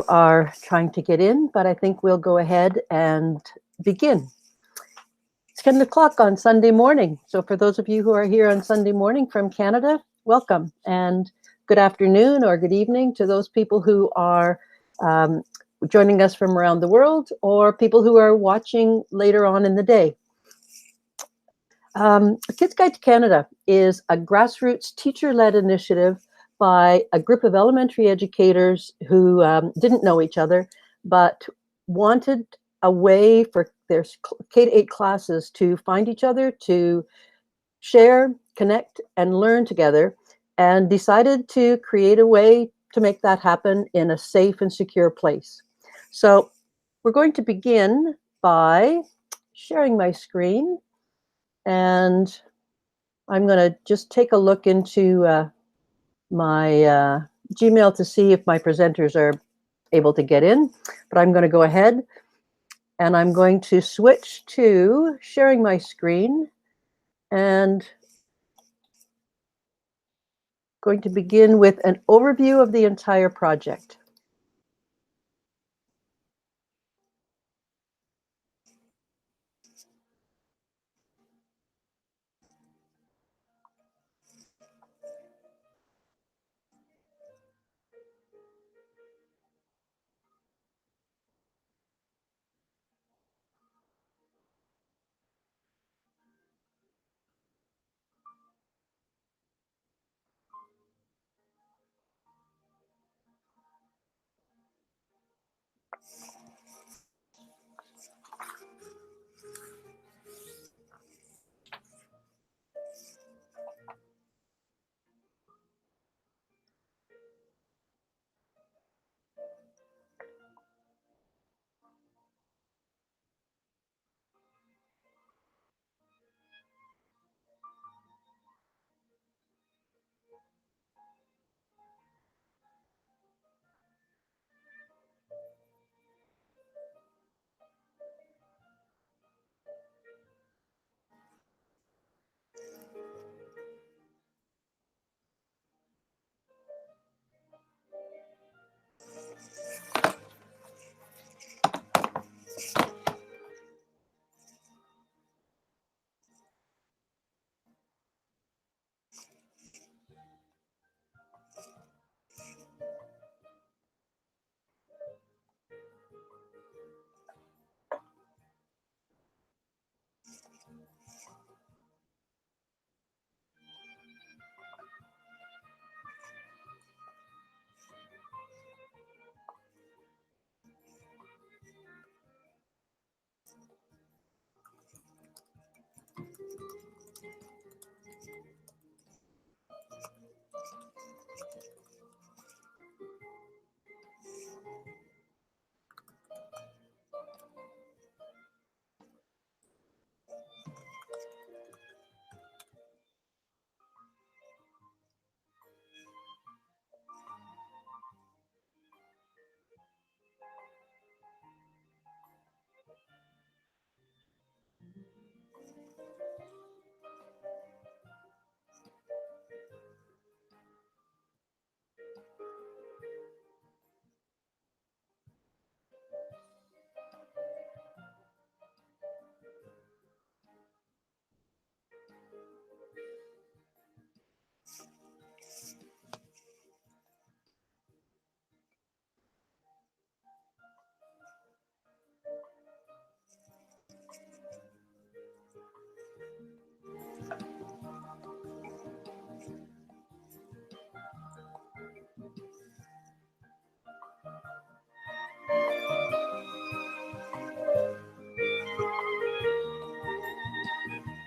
who are trying to get in, but I think we'll go ahead and begin. It's 10 o'clock on Sunday morning. So for those of you who are here on Sunday morning from Canada, welcome. And good afternoon or good evening to those people who are joining us from around the world, or people who are watching later on in the day. Kids Guide to Canada is a grassroots teacher-led initiative by a group of elementary educators who didn't know each other, but wanted a way for their K-8 classes to find each other, to share, connect, and learn together, and decided to create a way to make that happen in a safe and secure place. So we're going to begin by sharing my screen, and I'm going to just take a look into my Gmail to see if my presenters are able to get in, but I'm going to go ahead and I'm going to switch to sharing my screen and going to begin with an overview of the entire project.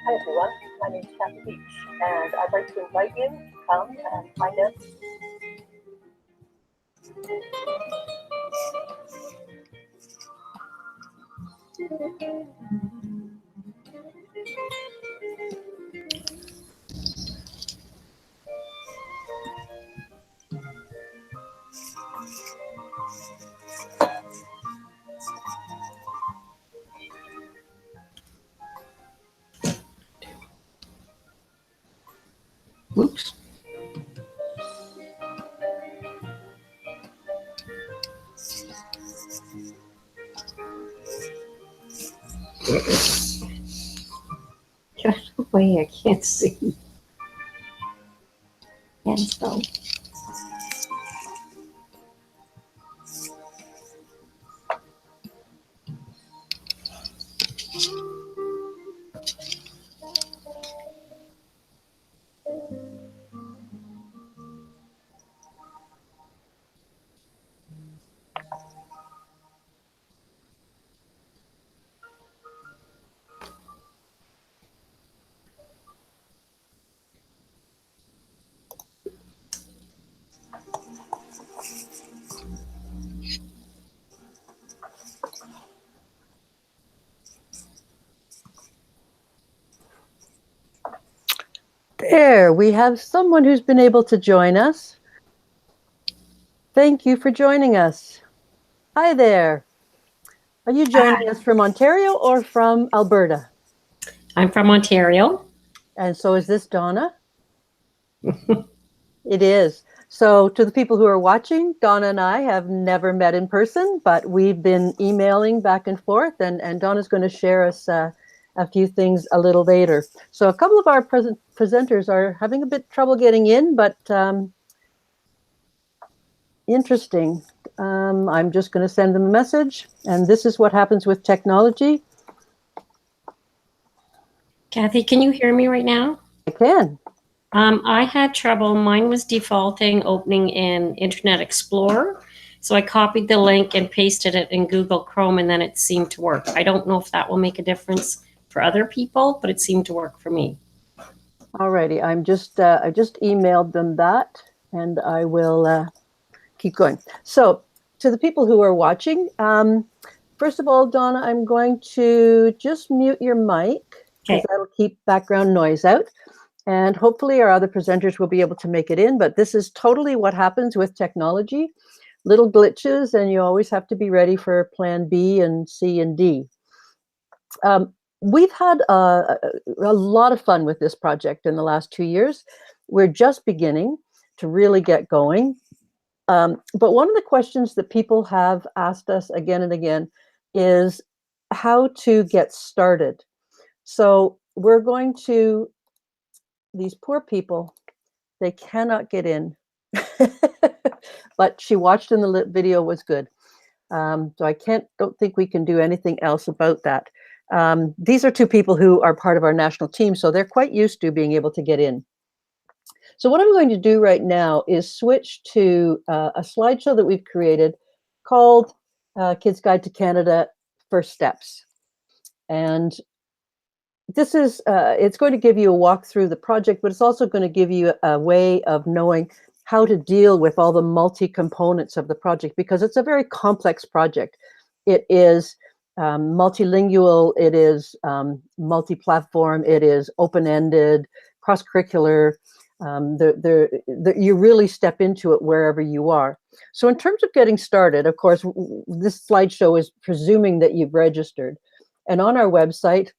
Hi everyone, my name is Kathy Beach, and I'd like to invite you to come and find out. Whoops. Get away, I can't see. Hands go. There, we have someone who's been able to join us. Thank you for joining us. Hi there. Are you joining us from Ontario or from Alberta? I'm from Ontario. And so is this Donna? It is. So to the people who are watching, Donna and I have never met in person, but we've been emailing back and forth, and Donna's going to share us a few things a little later. So a couple of our presenters are having a bit trouble getting in, but interesting. I'm just going to send them a message, and this is what happens with technology. Kathy, can you hear me right now? I can. I had trouble. Mine was defaulting opening in Internet Explorer. So I copied the link and pasted it in Google Chrome, and then it seemed to work. I don't know if that will make a difference for other people, but it seemed to work for me. All righty. I just emailed them that, and I will keep going. So to the people who are watching, first of all, Donna, I'm going to just mute your mic because that'll keep background noise out. And hopefully our other presenters will be able to make it in, but this is totally what happens with technology. Little glitches, and you always have to be ready for plan B and C and D. We've had a lot of fun with this project in the last 2 years. We're just beginning to really get going. But one of the questions that people have asked us again and again is how to get started. So we're going to, these poor people, they cannot get in. But she watched and the video was good. So I don't think we can do anything else about that. These are two people who are part of our national team, so they're quite used to being able to get in. So what I'm going to do right now is switch to a slideshow that we've created called Kids Guide to Canada First Steps. And this is, it's going to give you a walk through the project, but it's also going to give you a way of knowing how to deal with all the multi-components of the project, because it's a very complex project. It is multilingual, it is multi-platform, it is open-ended, cross-curricular. You really step into it wherever you are. So in terms of getting started, of course, this slideshow is presuming that you've registered. And on our website,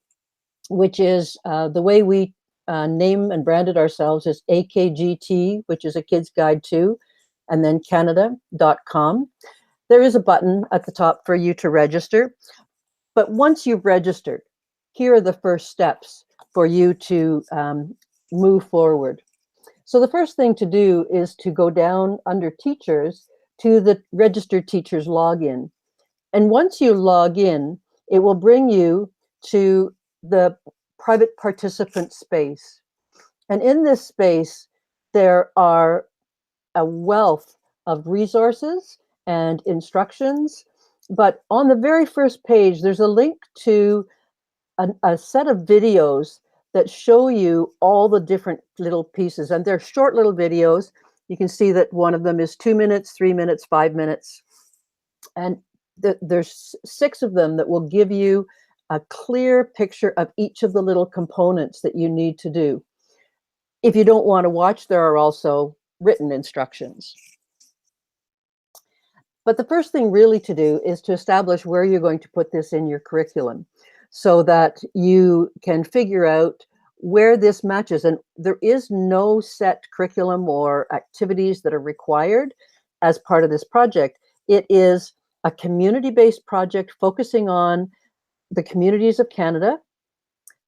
which is the way we name and branded ourselves is AKGT, which is a Kids Guide to, and then Canada.com. There is a button at the top for you to register. But once you've registered, here are the first steps for you to move forward. So the first thing to do is to go down under Teachers to the Registered Teachers login. And once you log in, it will bring you to the private participant space. And in this space, there are a wealth of resources and instructions. But on the very first page, there's a link to a set of videos that show you all the different little pieces. And they're short little videos. You can see that one of them is 2 minutes, 3 minutes, 5 minutes. And there's 6 of them that will give you a clear picture of each of the little components that you need to do. If you don't want to watch, there are also written instructions. But the first thing really to do is to establish where you're going to put this in your curriculum so that you can figure out where this matches. And there is no set curriculum or activities that are required as part of this project. It is a community-based project focusing on the communities of Canada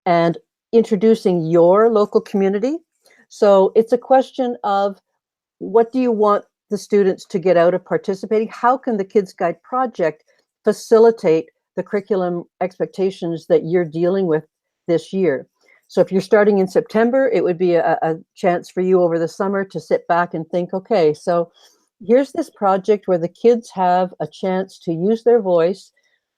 and introducing your local community. So it's a question of, what do you want the students to get out of participating? How can the Kids Guide project facilitate the curriculum expectations that you're dealing with this year? So if you're starting in September, it would be a chance for you over the summer to sit back and think, okay, so here's this project where the kids have a chance to use their voice.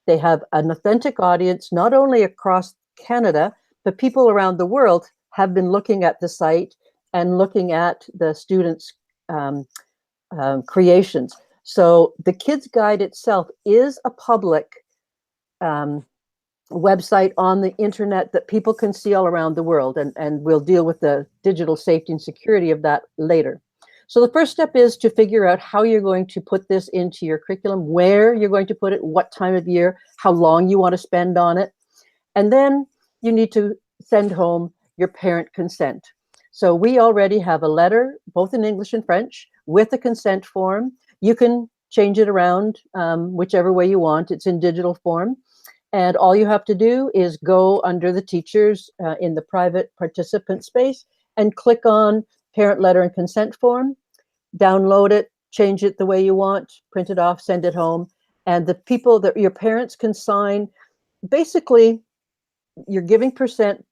They have an authentic audience, not only across Canada, but people around the world have been looking at the site and looking at the students' creations. So the Kids Guide itself is a public website on the internet that people can see all around the world, and we'll deal with the digital safety and security of that later. So the first step is to figure out how you're going to put this into your curriculum, where you're going to put it, what time of year, how long you want to spend on it. And then you need to send home your parent consent. So we already have a letter, both in English and French, with a consent form. You can change it around whichever way you want. It's in digital form. And all you have to do is go under the teachers in the private participant space and click on parent letter and consent form, download it, change it the way you want, print it off, send it home. And the people that your parents can sign, basically, they're giving consent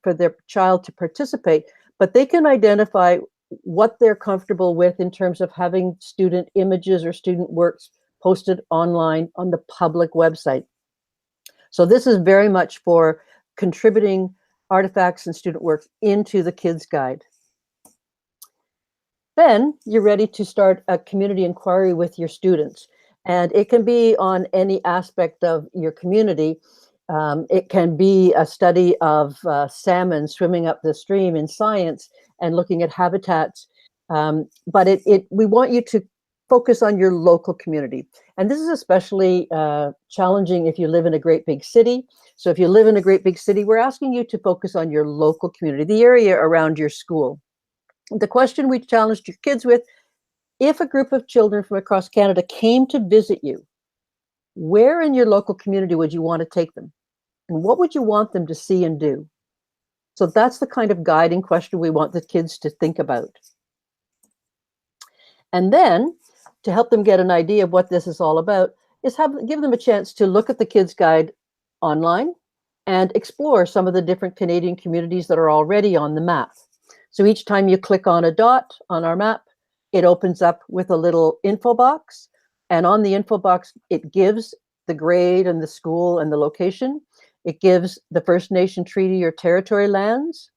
for their child to participate, but they can identify what they're comfortable with in terms of having student images or student works posted online on the public website. So this is very much for contributing artifacts and student works into the Kids Guide. Then you're ready to start a community inquiry with your students. And it can be on any aspect of your community. It can be a study of salmon swimming up the stream in science and looking at habitats. But we want you to focus on your local community. And this is especially challenging if you live in a great big city. So if you live in a great big city, we're asking you to focus on your local community, the area around your school. The question we challenged your kids with: if a group of children from across Canada came to visit you, where in your local community would you want to take them? And what would you want them to see and do? So that's the kind of guiding question we want the kids to think about. And then, to help them get an idea of what this is all about, is give them a chance to look at the Kids Guide online and explore some of the different Canadian communities that are already on the map. So each time you click on a dot on our map, it opens up with a little info box. And on the info box, it gives the grade and the school and the location. It gives the First Nation treaty or territory lands.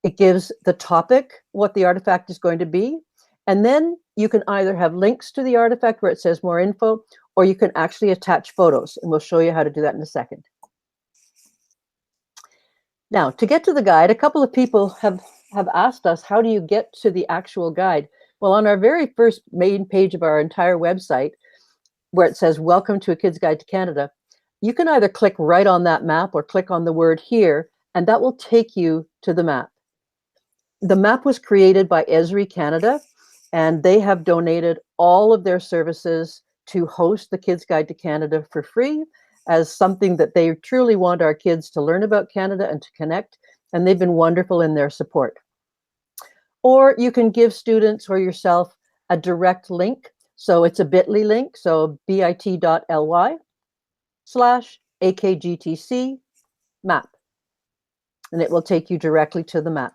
It gives the topic, what the artifact is going to be. And then you can either have links to the artifact where it says more info, or you can actually attach photos. And we'll show you how to do that in a second. Now, to get to the guide, a couple of people have asked us, how do you get to the actual guide? Well, on our very first main page of our entire website, where it says, Welcome to a Kids Guide to Canada, you can either click right on that map or click on the word here, and that will take you to the map. The map was created by Esri Canada, and they have donated all of their services to host the Kids Guide to Canada for free, as something that they truly want our kids to learn about Canada and to connect, and they've been wonderful in their support. Or you can give students or yourself a direct link. So it's a bit.ly link, so bit.ly/AKGTC map. And it will take you directly to the map.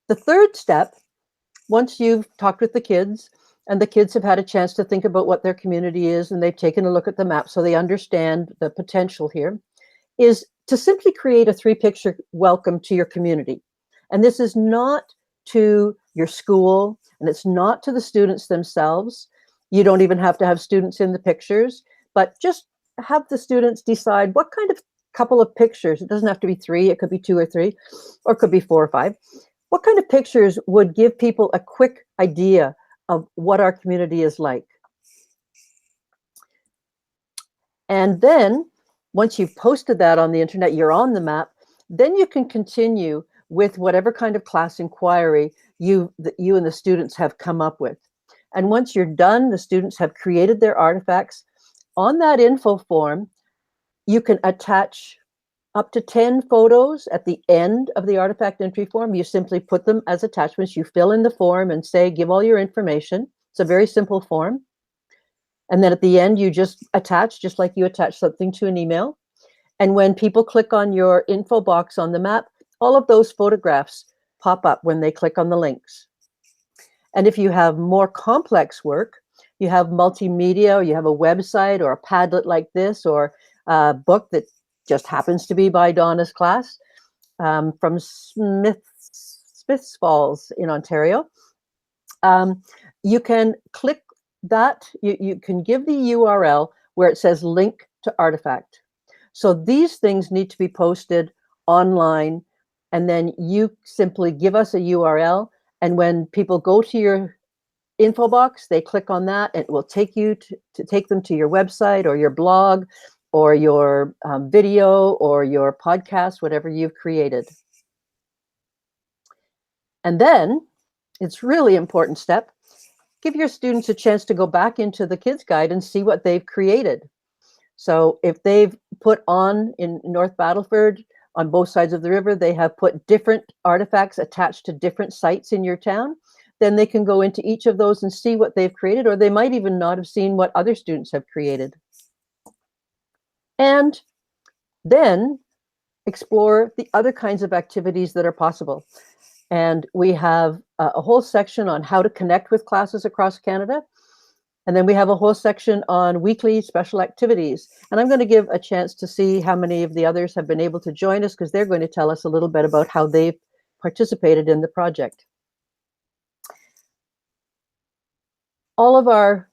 The third step, once you've talked with the kids and the kids have had a chance to think about what their community is and they've taken a look at the map so they understand the potential here, is to simply create a 3-picture welcome to your community. And this is not to your school, and it's not to the students themselves. You don't even have to have students in the pictures, but just have the students decide what kind of couple of pictures. It doesn't have to be 3, it could be 2 or 3, or it could be 4 or 5. What kind of pictures would give people a quick idea of what our community is like? And then, once you've posted that on the internet, you're on the map, then you can continue with whatever kind of class inquiry you and the students have come up with. And once you're done, the students have created their artifacts. on that info form, you can attach up to 10 photos at the end of the artifact entry form. You simply put them as attachments. You fill in the form and say, give all your information. It's a very simple form. And then at the end, you just attach, just like you attach something to an email. And when people click on your info box on the map, all of those photographs pop up when they click on the links. And if you have more complex work, you have multimedia, or you have a website or a Padlet like this, or a book that just happens to be by Donna's class from Smiths Falls in Ontario. You can click that, you can give the URL where it says link to artifact. So these things need to be posted online, and then you simply give us a URL, and when people go to your info box, they click on that, and it will take you to take them to your website or your blog or your video or your podcast, whatever you've created. And then it's really important step, give your students a chance to go back into the kids guide and see what they've created. So if they've put on in North Battleford, on both sides of the river, they have put different artifacts attached to different sites in your town, then they can go into each of those and see what they've created, or they might even not have seen what other students have created. And then explore the other kinds of activities that are possible. And we have a whole section on how to connect with classes across Canada. And then we have a whole section on weekly special activities. And I'm going to give a chance to see how many of the others have been able to join us, because they're going to tell us a little bit about how they've participated in the project. All of our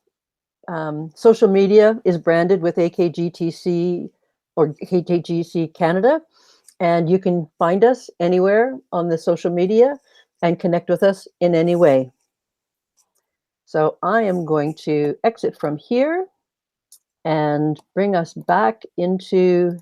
social media is branded with AKGTC or KTGC Canada, and you can find us anywhere on the social media and connect with us in any way. So I am going to exit from here and bring us back into